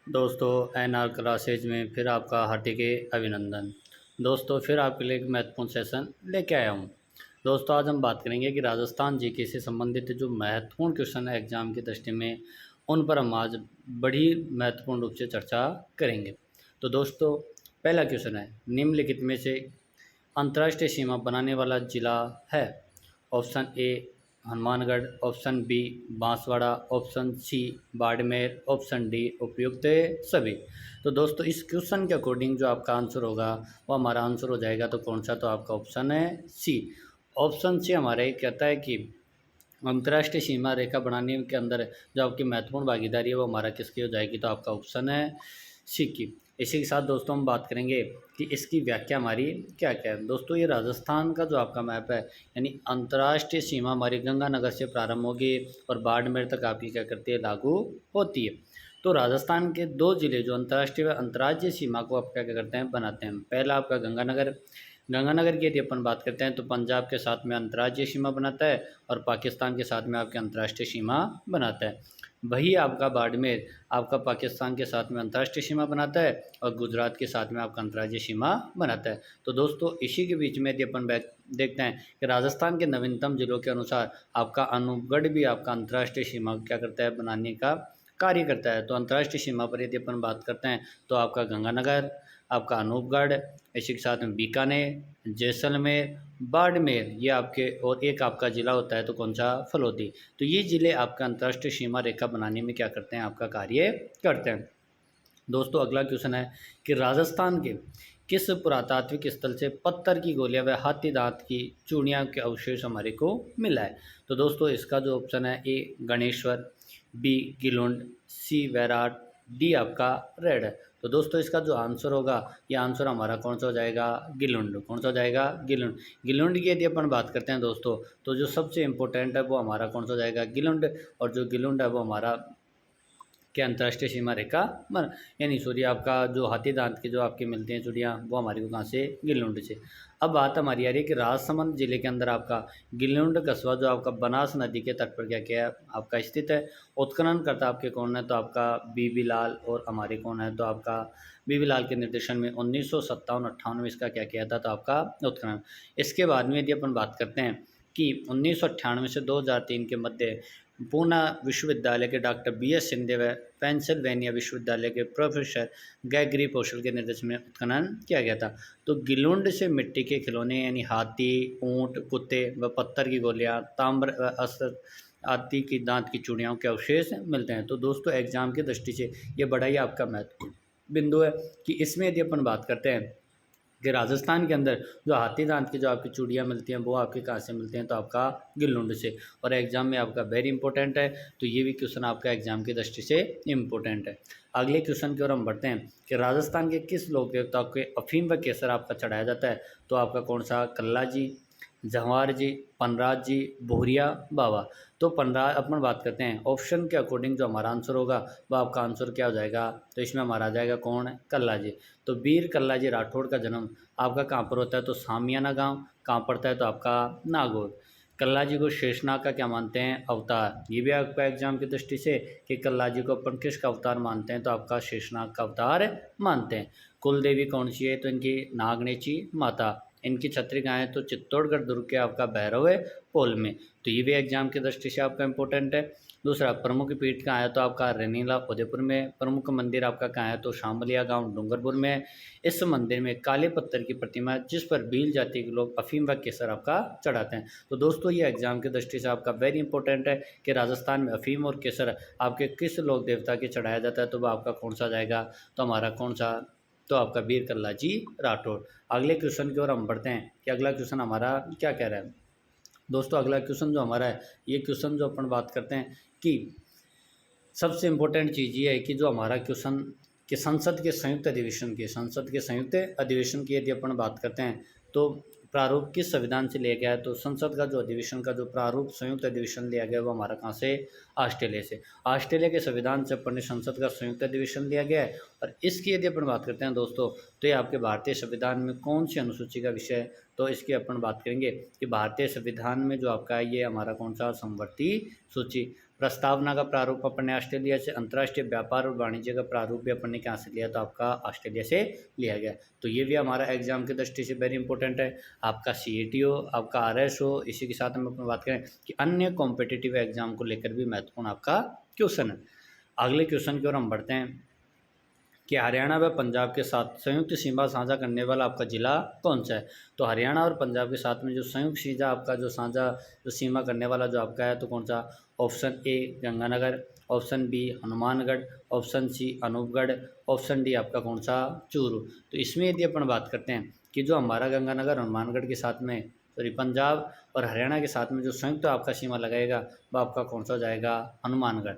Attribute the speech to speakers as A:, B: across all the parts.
A: दोस्तों NR classes में फिर आपका हार्दिक अभिनंदन। दोस्तों फिर आपके लिए एक महत्वपूर्ण सेशन लेके आया हूँ। दोस्तों आज हम बात करेंगे कि राजस्थान जीके से संबंधित जो महत्वपूर्ण क्वेश्चन है एग्जाम की दृष्टि में, उन पर हम आज बड़ी महत्वपूर्ण रूप से चर्चा करेंगे। तो दोस्तों पहला क्वेश्चन है, निम्नलिखित में से अंतर्राष्ट्रीय सीमा बनाने वाला जिला है? Option A Hanumangarh, option B Banswara, option C Barmer, option D उपयुक्त सभी। तो दोस्तों इस क्वेश्चन के अकॉर्डिंग जो आपका आंसर होगा वो हमारा आंसर हो जाएगा तो कौन सा, तो आपका ऑप्शन है सी। ऑप्शन सी हमारा ये कहता है कि अंतर्राष्ट्रीय सीमा रेखा बनाने के अंदर जो आपकी महत्वपूर्ण भागीदारी है वो हमारा किसकी हो जाएगी, तो आपका ऑप्शन है सी की। इसी के साथ दोस्तों हम बात करेंगे कि इसकी व्याख्या हमारी क्या क्या है। दोस्तों ये राजस्थान का जो आपका मैप है, यानी अंतर्राष्ट्रीय सीमा हमारी गंगानगर से प्रारंभ होगी और बाड़मेर तक आपकी क्या करती है, लागू होती है। तो राजस्थान के दो जिले जो अंतर्राष्ट्रीय व अंतर्राज्यीय सीमा को आप क्या क्या करते हैं, बनाते हैं। पहला आपका गंगानगर। गंगानगर की यदि अपन बात करते हैं तो पंजाब के साथ में अंतर्राज्यीय सीमा बनाता है और पाकिस्तान के साथ में आपके अंतर्राष्ट्रीय सीमा बनाता है। वही आपका बाड़मेर आपका पाकिस्तान के साथ में अंतर्राष्ट्रीय सीमा बनाता है और गुजरात के साथ में आपका अंतर्राज्यीय सीमा बनाता है। तो दोस्तों इसी के बीच में यदि अपन देखते हैं कि राजस्थान के नवीनतम जिलों के अनुसार आपका अनूपगढ़ भी आपका अंतर्राष्ट्रीय सीमा क्या करता है, बनाने का कार्य करता है। तो अंतर्राष्ट्रीय सीमा पर यदि अपन बात करते हैं तो आपका गंगानगर, आपका अनूपगढ़, इसी के साथ में बीकानेर, जैसलमेर, बाड़मेर, ये आपके, और एक आपका जिला होता है तो कौन सा, फलोदी। तो ये जिले आपका अंतर्राष्ट्रीय सीमा रेखा बनाने में क्या करते हैं, आपका कार्य करते हैं। दोस्तों अगला क्वेश्चन है कि राजस्थान के किस पुरातात्विक स्थल से पत्थर की गोलियां व हाथी दांत की चूड़ियां के अवशेष हमारे को मिला है? तो दोस्तों इसका जो ऑप्शन है, ए गणेश्वर, बी गिलुंड, सी वैराट, डी आपका रेड है। तो दोस्तों इसका जो आंसर होगा, ये आंसर हमारा कौन सा हो जाएगा, गिलुंड। कौन सा हो जाएगा, गिलुंड। गिलुंड की यदि अपन बात करते हैं दोस्तों, तो जो सबसे इम्पोर्टेंट है वो हमारा कौन सा हो जाएगा, गिलुंड। और जो गिलुंड है वो हमारा के अंतर्राष्ट्रीय सीमा रेखा बन, यानी सॉरी आपका जो हाथी दांत की जो आपकी मिलती हैं चूड़ियाँ वो हमारी को कहाँ से, गिलुंड से। अब बात हमारी आ रही है कि राजसमंद जिले के अंदर आपका गिलुंड कस्बा जो आपका बनास नदी के तट पर क्या क्या है, आपका स्थित है। उत्खनन करता आपके कौन है, तो आपका बीबी लाल, और हमारे कौन है, तो आपका बीबी लाल के निर्देशन में 1957-58 में इसका क्या किया था, तो आपका उत्खनन। इसके बाद में यदि अपन बात करते हैं कि 1998 से 2003 के मध्य पूना विश्वविद्यालय के डॉक्टर बी.एस. सिंधे व पेंसिल्वेनिया विश्वविद्यालय के प्रोफेसर गैगरी पोशल के निर्देशन में उत्खनन किया गया था। तो गिलुंड से मिट्टी के खिलौने यानी हाथी, ऊंट, कुत्ते व पत्थर की गोलियां, ताम्र व अस्त्र आदि की दांत की चूड़ियों के अवशेष मिलते हैं। तो दोस्तों एग्जाम की दृष्टि से ये बड़ा ही आपका महत्वपूर्ण बिंदु है कि इसमें यदि अपन बात करते हैं कि राजस्थान के अंदर जो हाथी दांत की जो आपकी चूड़ियाँ मिलती हैं वो आपके कहाँ से मिलती हैं, तो आपका गिलुंड से। और एग्जाम में आपका वेरी इंपॉर्टेंट है, तो ये भी क्वेश्चन आपका एग्जाम की दृष्टि से इम्पोर्टेंट है। अगले क्वेश्चन की ओर हम बढ़ते हैं कि राजस्थान के किस लोक देवता के अफीम व केसर आपका चढ़ाया जाता है? तो आपका कौन सा, कल्ला जी, जवाहर जी, पनराज जी, भूरिया बाबा। तो पनराज अपन बात करते हैं, ऑप्शन के अकॉर्डिंग जो हमारा आंसर होगा वो आपका आंसर क्या हो जाएगा, तो इसमें हमारा आ जाएगा कौन है, कल्ला जी। तो वीर कल्ला जी राठौड़ का जन्म आपका कहाँ पर होता है, तो सामियाना गांव। कहाँ पड़ता है, तो आपका नागौर। कल्ला जी को शेषनाग का क्या मानते हैं, अवतार। ये भी आपका एग्जाम की दृष्टि से कि कल्ला जी को अपन किसका अवतार मानते हैं, तो आपका शेषनाग का अवतार मानते हैं। कुल देवी कौन सी है, तो इनकी नागनेची माता। इनकी छत्री कहाँ है, तो चित्तौड़गढ़ दुर्ग के आपका भैरव है पोल में। तो ये भी एग्जाम की दृष्टि से आपका इंपॉर्टेंट है। दूसरा प्रमुख पीठ कहाँ है, तो आपका रेनीला उदयपुर में। प्रमुख मंदिर आपका कहाँ है, तो शामलिया गांव डूंगरपुर में है। इस मंदिर में काले पत्थर की प्रतिमा है जिस पर भील जाति के लोग अफीम व केसर आपका चढ़ाते हैं। तो दोस्तों ये एग्जाम की दृष्टि से आपका वेरी इंपॉर्टेंट है कि राजस्थान में अफीम और केसर आपके किस लोक देवता के चढ़ाया जाता है, तो वह आपका कौन सा जाएगा, तो हमारा कौन सा, तो आपका वीर कल्ला जी राठौड़। अगले क्वेश्चन की ओर हम बढ़ते हैं कि अगला क्वेश्चन हमारा क्या कह रहा है। दोस्तों अगला क्वेश्चन जो हमारा है, ये क्वेश्चन जो अपन बात करते हैं कि सबसे इम्पोर्टेंट चीज़ ये है कि जो हमारा क्वेश्चन कि संसद के संयुक्त अधिवेशन की यदि अपन बात करते हैं तो प्रारूप किस संविधान से लिया गया है, तो संसद का जो अधिवेशन का जो प्रारूप संयुक्त अधिवेशन लिया गया है वो हमारा कहाँ से, ऑस्ट्रेलिया से। ऑस्ट्रेलिया के संविधान से अपन ने संसद का संयुक्त अधिवेशन लिया गया है। और इसकी यदि अपन बात करते हैं दोस्तों, तो ये आपके भारतीय संविधान में कौन सी अनुसूची का विषय है, तो इसकी अपन बात करेंगे कि भारतीय संविधान में जो आपका है ये हमारा कौन सा, समवर्ती सूची। प्रस्तावना का प्रारूप अपन ने ऑस्ट्रेलिया से, अंतर्राष्ट्रीय व्यापार और वाणिज्य का प्रारूप भी अपन ने कहाँ से लिया, तो आपका ऑस्ट्रेलिया से लिया गया। तो ये भी हमारा एग्जाम की दृष्टि से वेरी इंपॉर्टेंट है। आपका CET हो, आपका RS हो, इसी के साथ हम अपन बात करें कि अन्य कॉम्पिटिटिव एग्जाम को लेकर भी महत्वपूर्ण आपका क्वेश्चन है। अगले क्वेश्चन की ओर हम बढ़ते हैं कि हरियाणा व पंजाब के साथ संयुक्त सीमा साझा करने वाला आपका जिला कौन सा है। तो हरियाणा और पंजाब के साथ में जो संयुक्त सीमा आपका जो साझा जो सीमा करने वाला जो आपका है, तो कौन सा, option A Ganganagar, option B Hanumangarh, option C Anupgarh, option D आपका कौन सा, चूरू। तो इसमें यदि अपन बात करते हैं कि जो हमारा गंगानगर हनुमानगढ़ के साथ में, सॉरी पंजाब और हरियाणा के साथ में जो संयुक्त आपका सीमा लगाएगा वो आपका कौन सा हो जाएगा, हनुमानगढ़।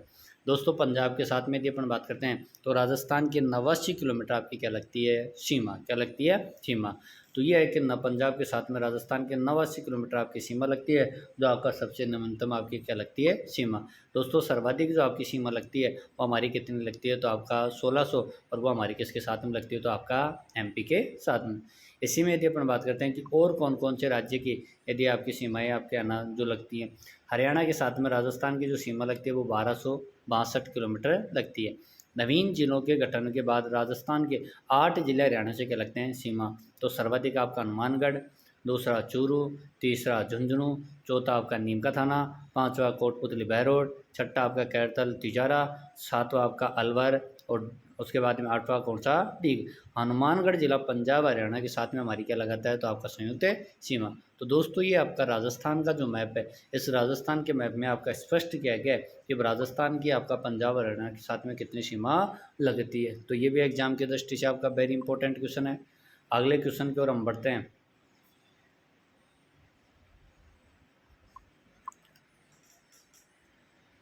A: दोस्तों पंजाब के साथ में यदि अपन बात करते हैं तो राजस्थान के 89 किलोमीटर आपकी क्या लगती है, सीमा, क्या लगती है, सीमा। तो ये है कि न पंजाब के साथ में राजस्थान के 89 किलोमीटर आपकी सीमा लगती है, जो आपका सबसे न्यूनतम आपकी क्या लगती है, सीमा। दोस्तों सर्वाधिक जो आपकी सीमा लगती है वो हमारी कितनी लगती है, तो आपका 1600, और वो हमारी किसके साथ में लगती है, तो आपका MP के साथ में। इसी में यदि अपन बात करते हैं कि और कौन कौन से राज्य की यदि आपकी सीमाएँ आपके आना जो लगती हैं, हरियाणा के साथ में राजस्थान की जो सीमा लगती है वो 1262 किलोमीटर लगती है। नवीन जिलों के गठन के बाद राजस्थान के 8 जिले हरियाणा से क्या लगते हैं, सीमा। तो सर्वाधिक आपका हनुमानगढ़, दूसरा चूरू, तीसरा झुंझुनू, चौथा आपका नीम का थाना, पांचवा कोटपुतली बहरोड, छठा आपका कैरतल तिजारा, सातवां आपका अलवर, और उसके बाद में आठवां कौन सा, डीग। हनुमानगढ़ जिला पंजाब हरियाणा के साथ में हमारी क्या लगाता है, तो आपका संयुक्त सीमा। तो दोस्तों ये आपका राजस्थान का जो मैप है, इस राजस्थान के मैप में आपका स्पष्ट किया गया है कि राजस्थान की आपका पंजाब हरियाणा के साथ में कितनी सीमा लगती है। तो ये भी एग्जाम की दृष्टि से आपका वेरी इंपॉर्टेंट क्वेश्चन है। अगले क्वेश्चन की ओर हम बढ़ते हैं।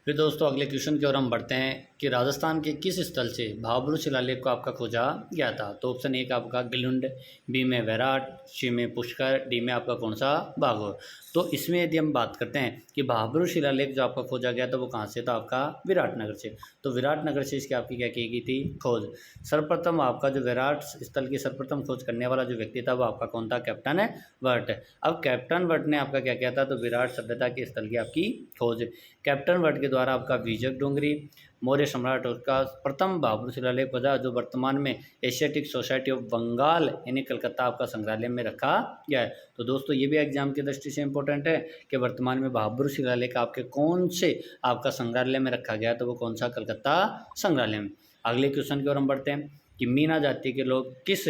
A: फिर दोस्तों अगले क्वेश्चन की ओर हम बढ़ते हैं कि राजस्थान के किस स्थल से भाबरू शिलालेख को आपका खोजा गया था। तो ऑप्शन A का आपका गिलुंड, B में वैराट, C में पुष्कर, D में आपका कौन सा, बागोर। तो इसमें यदि हम बात करते हैं कि भाबरू शिलालेख जो आपका खोजा गया था वो कहाँ से था, आपका विराटनगर से। तो विराटनगर से इसकी आपकी क्या की गई थी, खोज। सर्वप्रथम आपका जो विराट स्थल की सर्वप्रथम खोज करने वाला जो व्यक्ति था वो आपका कौन था, कैप्टन है वर्ट। अब कैप्टन वर्ट ने आपका क्या किया था, तो विराट सभ्यता के स्थल की आपकी खोज। कैप्टन वर्ट के द्वारा आपका विजय डोंगरी मौर्य सम्राट का प्रथम भाबरू शिलालेख खोजा, जो वर्तमान में एशियाटिक सोसाइटी ऑफ बंगाल यानी कलकत्ता आपका संग्रहालय में रखा गया है। तो दोस्तों ये भी एग्जाम की दृष्टि से इंपॉर्टेंट है कि वर्तमान में भाबरू शिलालेख आपके कौन से आपका संग्रहालय में रखा गया, तो वो कौन सा, कलकत्ता संग्रहालय में। अगले क्वेश्चन की ओर हम बढ़ते हैं कि मीणा जाति के लोग किस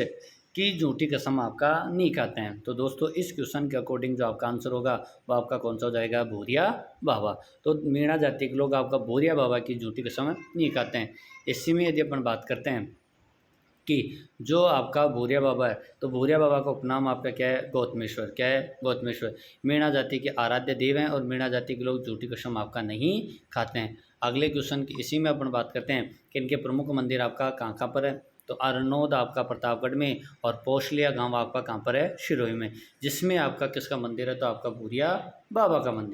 A: की झूठी कसम आपका नहीं खाते हैं। तो दोस्तों इस क्वेश्चन के अकॉर्डिंग जो आपका आंसर होगा वो आपका कौन सा हो जाएगा, भूरिया बाबा। तो मीणा जाति के लोग आपका भूरिया बाबा की झूठी कसम नहीं खाते हैं। इसी में यदि अपन बात करते हैं कि जो आपका भूरिया बाबा है, तो भूरिया बाबा का उपनाम आपका क्या है, गौतमेश्वर। क्या है, गौतमेश्वर। मीणा जाति के आराध्य देव हैं और मीणा जाति के लोग झूठी कसम आपका नहीं खाते हैं। अगले क्वेश्चन की इसी में अपन बात करते हैं कि इनके प्रमुख मंदिर आपका कहाँ कहाँ पर है। तो अरनोद आपका प्रतापगढ़ में और पोशलिया गांव आपका कहाँ पर है, सिरोही में, जिसमें आपका किसका मंदिर है, तो आपका भूरिया बाबा का मंदिर।